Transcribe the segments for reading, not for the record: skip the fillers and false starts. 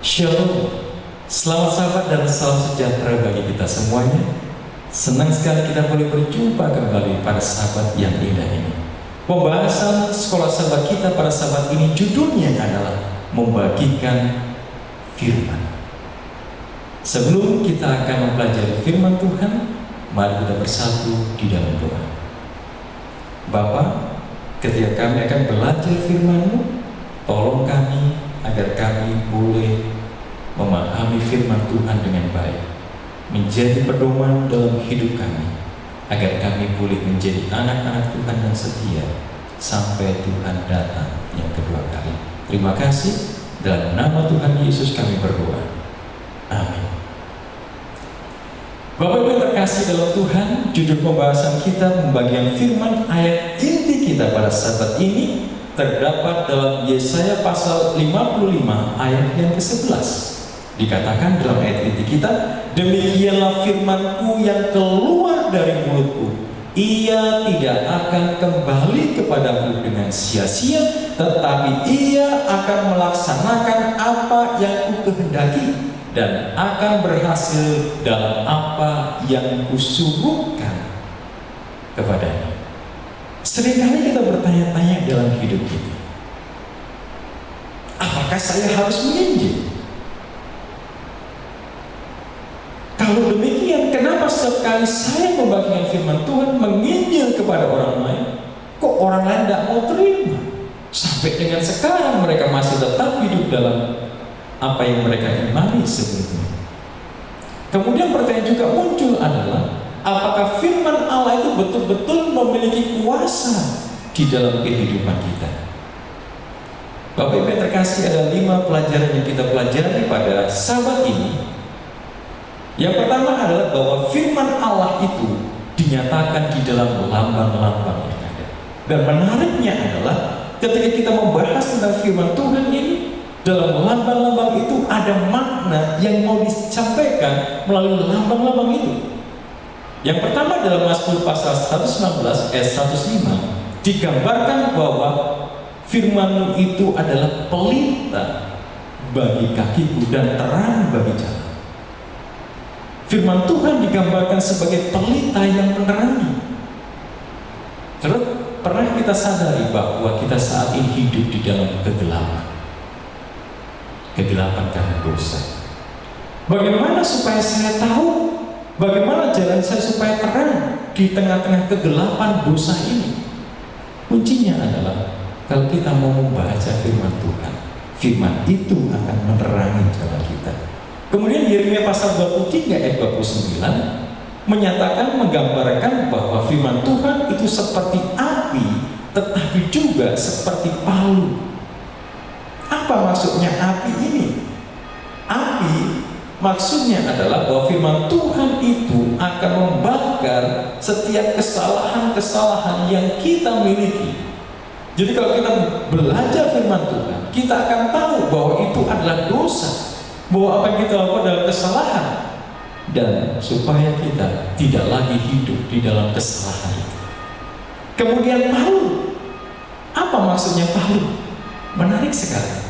Shalom, selamat sahabat dan salam sejahtera bagi kita semuanya. Senang sekali kita boleh berjumpa kembali pada sahabat yang indah ini. Pembahasan sekolah sahabat kita pada sahabat ini judulnya adalah membagikan firman. Sebelum kita akan mempelajari firman Tuhan, mari kita bersatu di dalam doa. Bapa, ketika kami akan belajar firman-Mu, tolong kami agar kami boleh memahami firman Tuhan dengan baik, menjadi pedoman dalam hidup kami, agar kami boleh menjadi anak-anak Tuhan yang setia sampai Tuhan datang yang kedua kali. Terima kasih, dalam nama Tuhan Yesus kami berdoa. Amin. Bapak Ibu yang terkasih dalam Tuhan, judul pembahasan kita membagikan firman. Ayat inti kita pada saat ini terdapat dalam Yesaya pasal 55 ayat yang ke-11. Dikatakan dalam ayat inti kita, demikianlah firman-Ku yang keluar dari mulut-Ku, ia tidak akan kembali kepadamu dengan sia-sia, tetapi ia akan melaksanakan apa yang Ku kehendaki dan akan berhasil dalam apa yang Kusuruhkan kepadanya. Seringkali kita bertanya-tanya dalam hidup kita, apakah saya harus menginjil? Kalau demikian, kenapa setiap kali saya membagikan firman Tuhan, menginjil kepada orang lain, kok orang lain tidak mau terima? Sampai dengan sekarang mereka masih tetap hidup dalam apa yang mereka imani sebelumnya. Kemudian pertanyaan juga muncul adalah, apakah firman Allah itu betul-betul memiliki kuasa di dalam kehidupan kita? Bapak Ibu yang terkasih, ada 5 pelajaran yang kita pelajari pada sahabat ini. Yang pertama adalah bahwa firman Allah itu dinyatakan di dalam lambang-lambang yang ada. Dan menariknya adalah ketika kita membahas tentang firman Tuhan ini, dalam lambang-lambang itu ada makna yang mau disampaikan melalui lambang-lambang itu. Yang pertama dalam Mazmur pasal 116 ayat 105 digambarkan bahwa firman itu adalah pelita bagi kakiku dan terang bagi jalan. Firman Tuhan digambarkan sebagai pelita yang menerangi. Terus pernah kita sadari bahwa kita saat ini hidup di dalam kegelapan. Kegelapan karena dosa. Bagaimana supaya saya tahu bagaimana jalan saya supaya terang di tengah-tengah kegelapan dosa ini? Kuncinya adalah kalau kita mau membaca firman Tuhan, firman itu akan menerangi jalan kita. Kemudian Yeremia pasal 23 ayat 29 menyatakan, menggambarkan bahwa firman Tuhan itu seperti api, tetapi juga seperti palu. Apa maksudnya api ini? Api maksudnya adalah bahwa firman Tuhan itu akan membakar setiap kesalahan-kesalahan yang kita miliki. Jadi kalau kita belajar firman Tuhan, kita akan tahu bahwa itu adalah dosa, bahwa apa yang kita lakukan adalah kesalahan, dan supaya kita tidak lagi hidup di dalam kesalahan itu. Kemudian palu, apa maksudnya palu? Menarik sekali,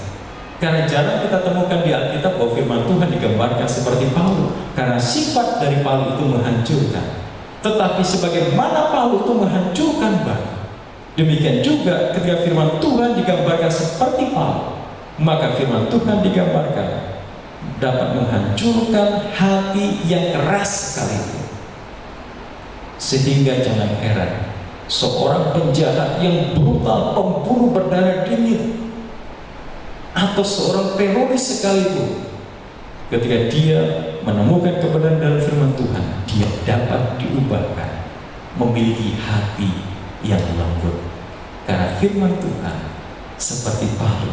karena jarang kita temukan di Alkitab bahwa firman Tuhan digambarkan seperti palu, karena sifat dari palu itu menghancurkan. Tetapi sebagaimana palu itu menghancurkan batu, demikian juga ketika firman Tuhan digambarkan seperti palu, maka firman Tuhan digambarkan dapat menghancurkan hati yang keras sekalipun. Sehingga jangan heran seorang penjahat yang brutal, pembunuh berdarah dingin, atau seorang teroris sekalipun, ketika dia menemukan kebenaran dalam firman Tuhan, dia dapat diubahkan memiliki hati yang lembut, karena firman Tuhan seperti palu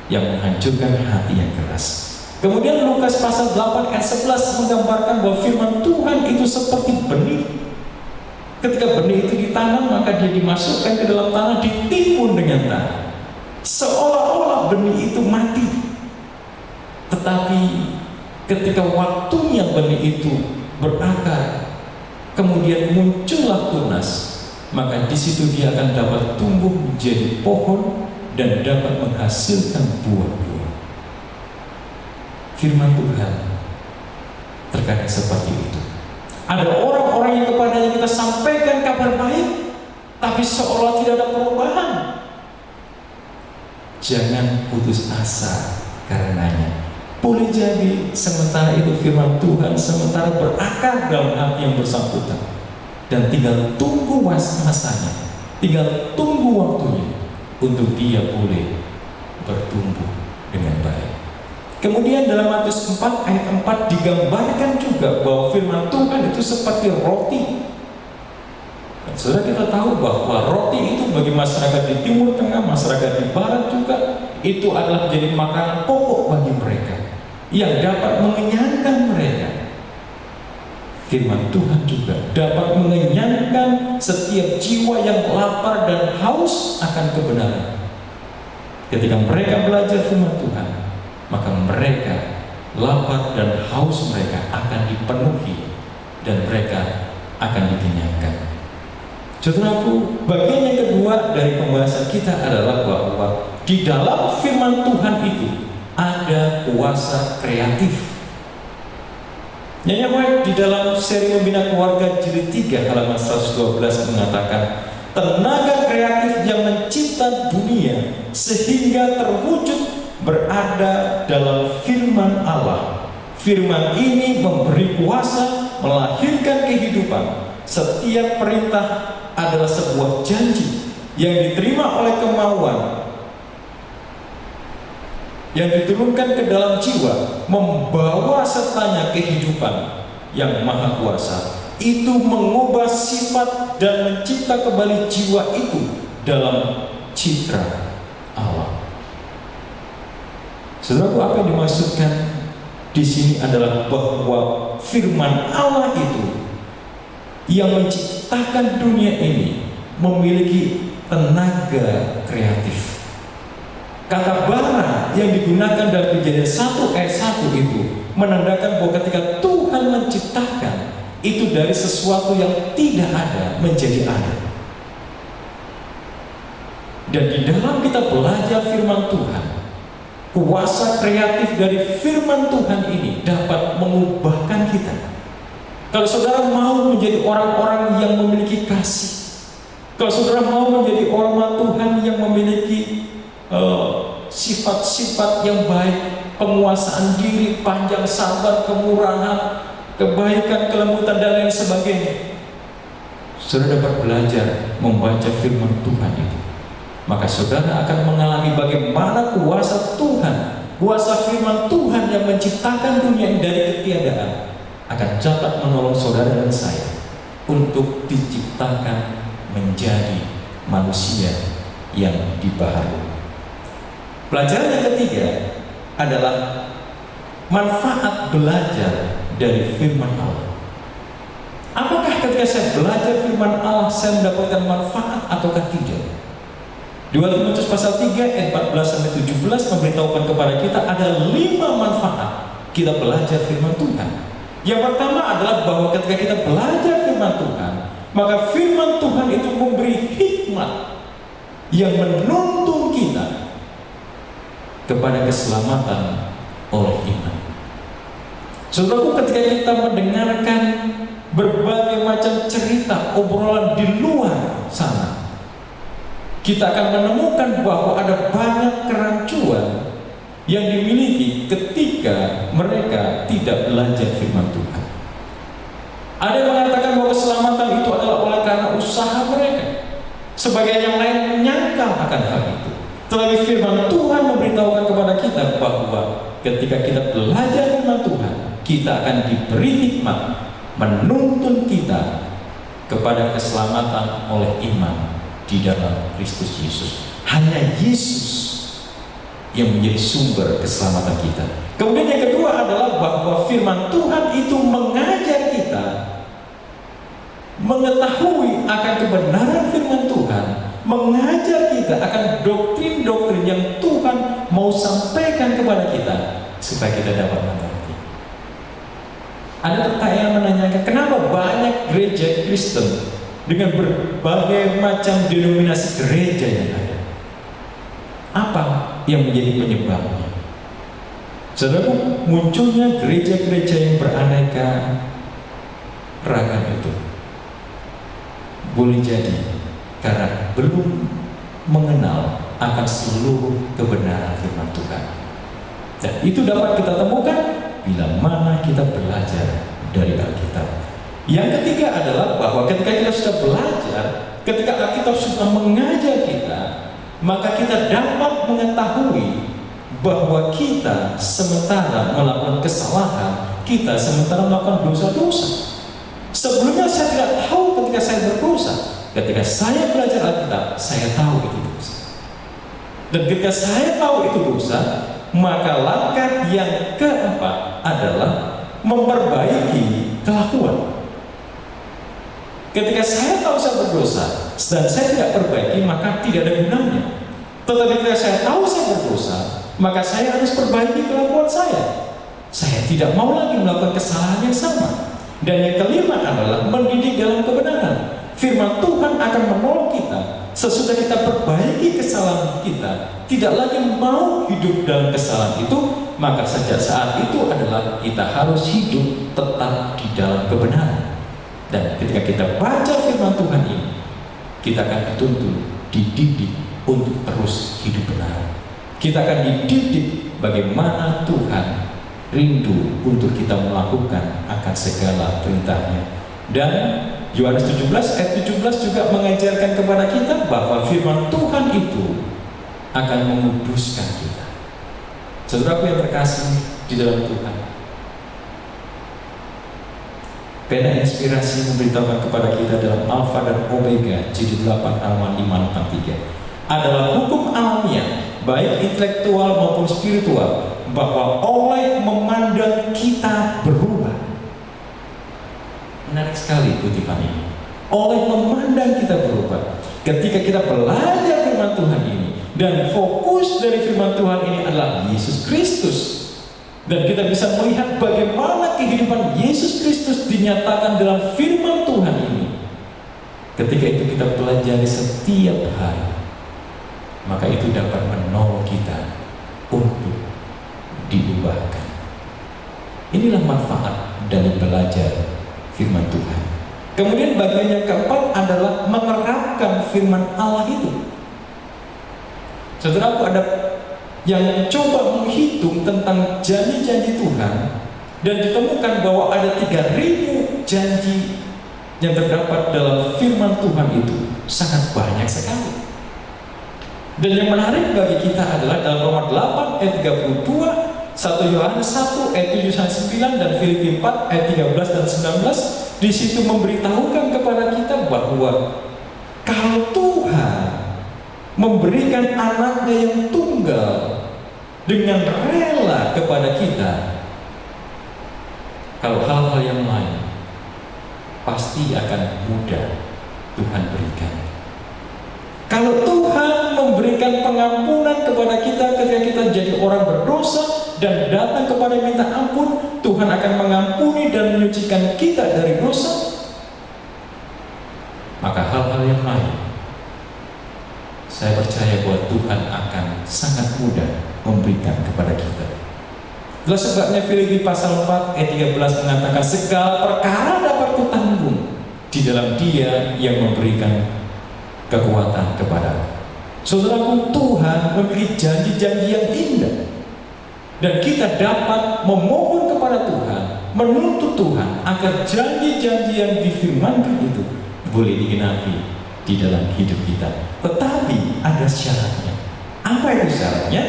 yang menghancurkan hati yang keras. Kemudian Lukas pasal 8 ayat 11 menggambarkan bahwa firman Tuhan itu seperti benih. Ketika benih itu ditanam, maka dia dimasukkan ke dalam tanah, ditimbun dengan tanah, seolah-olah benih itu mati. Tetapi ketika waktunya benih itu berakar, kemudian muncullah tunas, maka di situ dia akan dapat tumbuh menjadi pohon dan dapat menghasilkan buah-buah. firman Tuhan terkadang seperti itu. Ada orang-orang yang kepadanya kita sampaikan kabar baik, tapi seolah tidak ada perubahan. Jangan putus asa karenanya. Boleh jadi sementara itu firman Tuhan sementara berakar dalam hati yang bersangkutan, dan tinggal tunggu masanya, tinggal tunggu waktunya untuk dia boleh bertumbuh dengan baik. Kemudian dalam Matius 4 ayat 4 digambarkan juga bahwa firman Tuhan itu seperti roti. Dan saudara, kita tahu bahwa roti itu bagi masyarakat di Timur Tengah, masyarakat di Barat juga, itu adalah menjadi makanan pokok bagi mereka yang dapat mengenyangkan mereka. Firman Tuhan juga dapat mengenyangkan setiap jiwa yang lapar dan haus akan kebenaran. Ketika mereka belajar firman Tuhan, maka mereka lapar dan haus mereka akan dipenuhi dan mereka akan dikenyangkan. Saudaraku, bagian yang kedua dari pembahasan kita adalah bahwa di dalam firman Tuhan itu ada kuasa kreatif. Nyanyi White di dalam seri Membina Keluarga jilid 3 halaman 112 mengatakan, tenaga kreatif yang mencipta dunia sehingga terwujud berada dalam firman Allah. Firman ini memberi kuasa melahirkan kehidupan. Setiap perintah adalah sebuah janji yang diterima oleh kemauan, yang diturunkan ke dalam jiwa, membawa sertanya kehidupan yang maha kuasa. Itu mengubah sifat dan mencipta kembali jiwa itu dalam citra Allah. Saudara, apa yang dimaksudkan di sini adalah bahwa firman Allah itu yang menciptakan dunia ini memiliki tenaga kreatif. Kata bara yang digunakan dalam Kejadian 1 ayat 1 itu menandakan bahwa ketika Tuhan menciptakan itu dari sesuatu yang tidak ada menjadi ada. Dan di dalam kita belajar firman Tuhan, kuasa kreatif dari firman Tuhan ini dapat mengubahkan kita. Kalau saudara mau menjadi orang-orang yang memiliki kasih, kalau saudara mau menjadi orang Tuhan yang memiliki sifat-sifat yang baik, penguasaan diri, panjang sabar, kemurahan, kebaikan, kelembutan, dan lain sebagainya, saudara dapat belajar membaca firman Tuhan itu. Maka saudara akan mengalami bagaimana kuasa Tuhan, kuasa firman Tuhan yang menciptakan dunia dari ketiadaan akan dapat menolong saudara dan saya untuk diciptakan menjadi manusia yang dibaharui. Pelajaran yang ketiga adalah manfaat belajar dari firman Allah. Apakah ketika saya belajar firman Allah saya mendapatkan manfaat ataukah tidak? 2 Timotius pasal 3 ayat 14-17 memberitahukan kepada kita ada 5 manfaat kita belajar firman Tuhan. Yang pertama adalah bahwa ketika kita belajar firman Tuhan, maka firman Tuhan itu memberi hikmat yang menuntun kita kepada keselamatan oleh iman. Saudaraku, ketika kita mendengarkan berbagai macam cerita, obrolan di luar sana, kita akan menemukan bahwa ada banyak kerancuan yang dimiliki ketika mereka tidak belajar firman Tuhan. Ada yang mengatakan bahwa keselamatan itu adalah oleh karena usaha mereka. Sebagian yang lain menyangkal akan hal itu. Tetapi firman Tuhan memberitahukan kepada kita bahwa ketika kita belajar firman Tuhan, kita akan diberi hikmat menuntun kita kepada keselamatan oleh iman di dalam Kristus Yesus. Hanya Yesus yang menjadi sumber keselamatan kita. Kemudian yang kedua adalah bahwa firman Tuhan itu mengajar kita mengetahui akan kebenaran firman Tuhan, mengajar kita akan doktrin-doktrin yang Tuhan mau sampaikan kepada kita supaya kita dapat mengerti. Ada pertanyaan menanyakan, kenapa banyak gereja Kristen dengan berbagai macam denominasi gereja yang ada? Apa yang menjadi penyebabnya? Saudara, munculnya gereja-gereja yang beraneka ragam itu boleh jadi karena belum mengenal akan seluruh kebenaran firman Tuhan. Dan itu dapat kita temukan bila mana kita belajar dari Alkitab. Yang ketiga adalah bahwa ketika kita sudah belajar, ketika Alkitab sudah mengajar kita, maka kita dapat mengetahui bahwa kita sementara melakukan kesalahan, kita sementara melakukan dosa-dosa. Sebelumnya saya tidak tahu ketika saya berdosa. Ketika saya belajar Alkitab, saya tahu itu dosa. Dan ketika saya tahu itu dosa, maka langkah yang keempat adalah memperbaiki kelakuan. Ketika saya tahu saya berdosa dan saya tidak perbaiki, maka tidak ada gunanya. Tetapi ketika saya tahu saya berdosa, maka saya harus perbaiki kelakuan saya. Saya tidak mau lagi melakukan kesalahan yang sama. Dan yang kelima adalah mendidik dalam kebenaran. Firman Tuhan akan menolong kita sesudah kita perbaiki kesalahan kita, tidak lagi mau hidup dalam kesalahan itu, maka sejak saat itu adalah kita harus hidup tetap di dalam kebenaran. Dan ketika kita baca firman Tuhan ini, kita akan dituntun, dididik untuk terus hidup benar. Kita akan dididik bagaimana Tuhan rindu untuk kita melakukan akan segala perintahnya. Dan Yohanes 17 ayat 17 juga mengajarkan kepada kita bahwa firman Tuhan itu akan menguduskan kita. Saudaraku yang terkasih di dalam Tuhan, pena inspirasi memberitahukan kepada kita dalam Alfa dan Omega jilid 8 halaman 563 adalah hukum alamiah, baik intelektual maupun spiritual, bahwa oleh memandang kita berubah. Menarik sekali kutipan ini. Oleh memandang kita berubah. Ketika kita belajar firman Tuhan ini, dan fokus dari firman Tuhan ini adalah Yesus Kristus, dan kita bisa melihat bagaimana kehidupan Yesus Kristus dinyatakan dalam firman Tuhan ini. Ketika itu kita pelajari setiap hari, maka itu dapat menolong kita untuk diubahkan. Inilah manfaat dari belajar firman Tuhan. Kemudian bagian yang keempat adalah menerapkan firman Allah itu. Saudaraku, ada yang coba menghitung tentang janji-janji Tuhan dan ditemukan bahwa ada 3.000 janji yang terdapat dalam firman Tuhan itu, sangat banyak sekali. Dan yang menarik bagi kita adalah dalam Roma 8 ayat 32, 1 Yohanes 1 ayat 7-9, dan Filipi 4 ayat 13 dan 19. Di situ memberitahukan kepada kita bahwa kalau Tuhan memberikan anaknya yang tunggal dengan rela kepada kita, kalau hal-hal yang lain pasti akan mudah Tuhan berikan. Kalau Tuhan memberikan pengampunan kepada kita ketika kita jadi orang berdosa dan datang kepada minta ampun, Tuhan akan mengampuni dan menyucikan kita dari dosa, maka hal-hal yang lain, saya percaya bahwa Tuhan akan sangat mudah memberikan kepada kita. Itulah sebabnya Filipi pasal 4 ayat 13 mengatakan, segala perkara dapat kutanggung di dalam Dia yang memberikan kekuatan kepada. Saudaraku, Tuhan memiliki janji-janji yang indah, dan kita dapat memohon kepada Tuhan, menuntut Tuhan agar janji-janji yang difirmankan itu boleh digenapi di dalam hidup kita. Tetapi ada syaratnya. Apa itu syaratnya?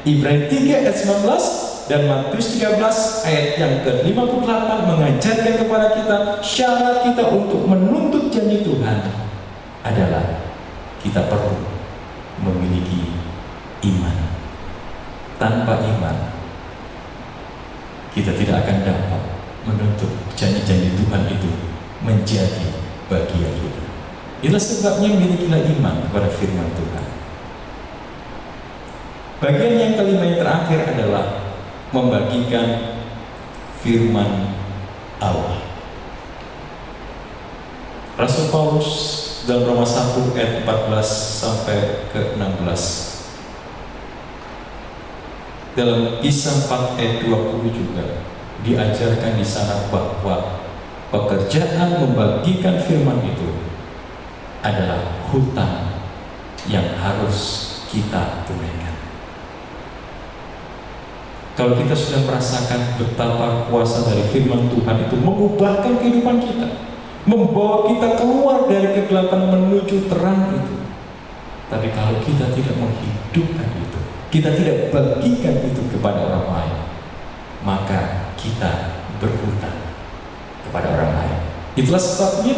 Ibrani 3 ayat 19 dan Matius 13 ayat yang ke-58 mengajarkan kepada kita syarat kita untuk menuntut janji Tuhan adalah kita perlu memiliki iman. Tanpa iman, kita tidak akan dapat menuntut janji-janji Tuhan itu menjadi bagian kita. Itulah sebabnya milikilah iman kepada firman Tuhan. Bagian yang kelima yang terakhir adalah membagikan firman Allah. Rasul Paulus dalam Roma 1 ayat 14 sampai ke 16 Dalam Kisah 4 ayat 20 juga diajarkan di sana bahwa pekerjaan membagikan firman itu adalah hutang yang harus kita tunaikan. Kalau kita sudah merasakan betapa kuasa dari firman Tuhan itu mengubahkan kehidupan kita, membawa kita keluar dari kegelapan menuju terang itu, tapi kalau kita tidak menghidupkan itu, kita tidak bagikan itu kepada orang lain, maka kita berhutang kepada orang lain. Itulah sebabnya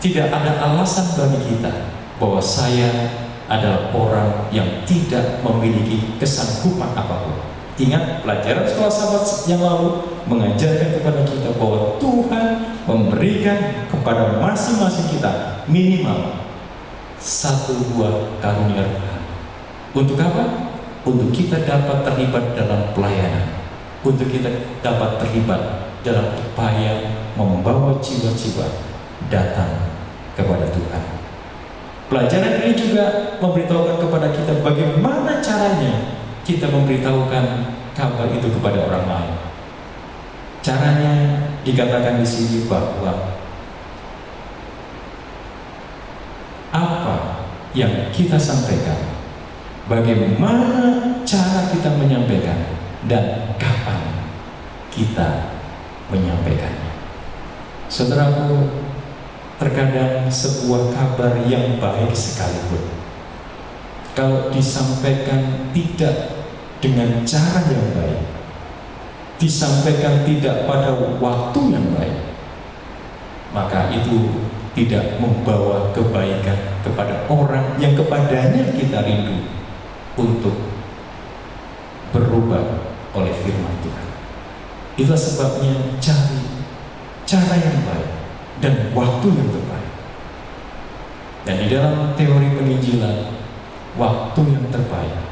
tidak ada alasan bagi kita bahwa saya adalah orang yang tidak memiliki kesanggupan apapun. Ingat, pelajaran sekolah sahabat yang lalu mengajarkan kepada kita bahwa Tuhan memberikan kepada masing-masing kita minimal satu buah karunia rohani. Untuk apa? Untuk kita dapat terlibat dalam pelayanan, untuk kita dapat terlibat dalam upaya membawa jiwa-jiwa datang kepada Tuhan. Pelajaran ini juga memberitahukan kepada kita bagaimana caranya kita memberitahukan kabar itu kepada orang lain. Caranya dikatakan di sini bahwa apa yang kita sampaikan, bagaimana cara kita menyampaikan, dan kapan kita menyampaikannya. Saudaraku, terkadang sebuah kabar yang baik sekalipun, kalau disampaikan tidak dengan cara yang baik, disampaikan tidak pada waktu yang baik, maka itu tidak membawa kebaikan kepada orang yang kepadanya kita rindu untuk berubah oleh firman Tuhan. Itulah sebabnya cari cara yang baik dan waktu yang terbaik. Dan di dalam teori penginjilan, waktu yang terbaik